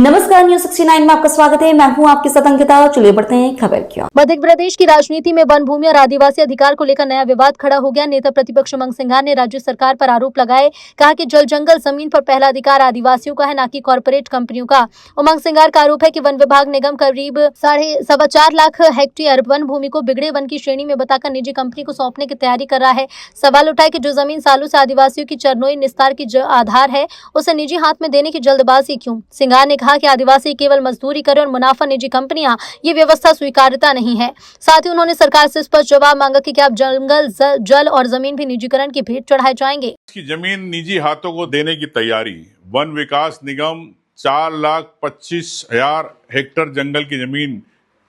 नमस्कार, न्यूज़ 69 में आपका स्वागत है। मैं हूं आपके साथ अंकिता। चलिए बढ़ते हैं खबर की ओर। मध्य प्रदेश की राजनीति में वन भूमि और आदिवासी अधिकार को लेकर नया विवाद खड़ा हो गया। नेता प्रतिपक्ष उमंग सिंघार ने राज्य सरकार पर आरोप लगाए, कहा कि जल जंगल जमीन पर पहला अधिकार आदिवासियों का है, न कि कॉर्पोरेट कंपनियों का। उमंग सिंघार का आरोप है कि वन विभाग निगम करीब 4.25 लाख हेक्टेयर वन भूमि को बिगड़े वन की श्रेणी में बताकर निजी कंपनी को सौंपने की तैयारी कर रहा है। सवाल उठाए कि जो जमीन सालों से आदिवासियों की चरनोई निस्तार की आधार है, उसे निजी हाथ में देने की जल्दबाजी क्यों? सिंघार ने कहा कि आदिवासी केवल मजदूरी करें और मुनाफा निजी कंपनियां, ये व्यवस्था स्वीकार्यता नहीं है। साथ ही उन्होंने सरकार से स्पष्ट जवाब मांगा कि क्या अब जंगल, जल और जमीन भी निजीकरण की भेंट चढ़ाए जाएंगे। की जमीन निजी हाथों को देने की तैयारी। वन विकास निगम 4,25,000 हेक्टेयर जंगल की जमीन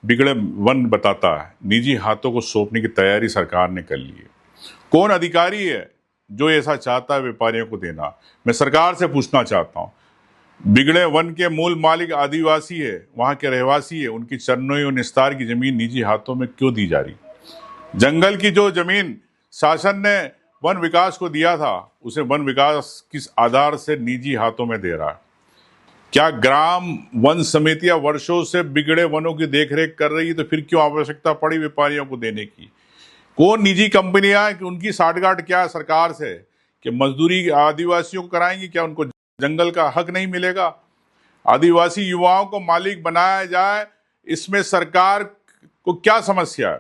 बिगड़े वन बताता है, निजी हाथों को सौंपने की तैयारी सरकार ने कर ली है। कौन अधिकारी है जो ऐसा चाहता है व्यापारियों को देना? मैं सरकार से पूछना चाहता हूँ, बिगड़े वन के मूल मालिक आदिवासी है, वहां के रहवासी है, उनकी चरनोई और निस्तार की जमीन निजी हाथों में क्यों दी जा रही? जंगल की जो जमीन शासन ने वन विकास को दिया था, उसे वन विकास किस आधार से निजी हाथों में दे रहा है? क्या ग्राम वन समितियां वर्षों से बिगड़े वनों की देखरेख कर रही है, तो फिर क्यों आवश्यकता पड़ी व्यापारियों को देने की? कौन निजी कंपनियां, उनकी साठगांठ क्या सरकार से कि मजदूरी आदिवासियों को कराएंगी? क्या उनको जंगल का हक नहीं मिलेगा? आदिवासी युवाओं को मालिक बनाया जाए, इसमें सरकार को क्या समस्या है?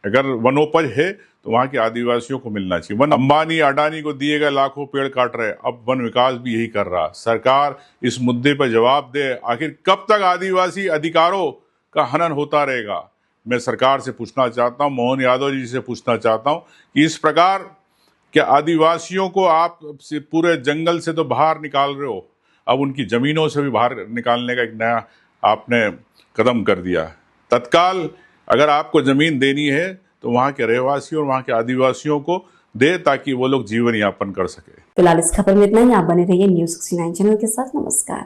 अगर वनोपज है तो वहां के आदिवासियों को मिलना चाहिए। वन अंबानी अडानी को दिए गए लाखों पेड़ काट रहे, अब वन विकास भी यही कर रहा। सरकार इस मुद्दे पर जवाब दे, आखिर कब तक आदिवासी अधिकारों का हनन होता रहेगा? मैं सरकार से पूछना चाहता हूं, मोहन यादव जी से पूछना चाहता हूं कि इस प्रकार क्या आदिवासियों को आप पूरे जंगल से तो बाहर निकाल रहे हो, अब उनकी ज़मीनों से भी बाहर निकालने का एक नया आपने कदम कर दिया। तत्काल अगर आपको ज़मीन देनी है तो वहाँ के रहवासियों और वहाँ के आदिवासियों को दे, ताकि वो लोग जीवन यापन कर सके। फिलहाल इस खबर में इतना ही। आप बने रहिए न्यूज़ 69 चैनल के साथ। नमस्कार।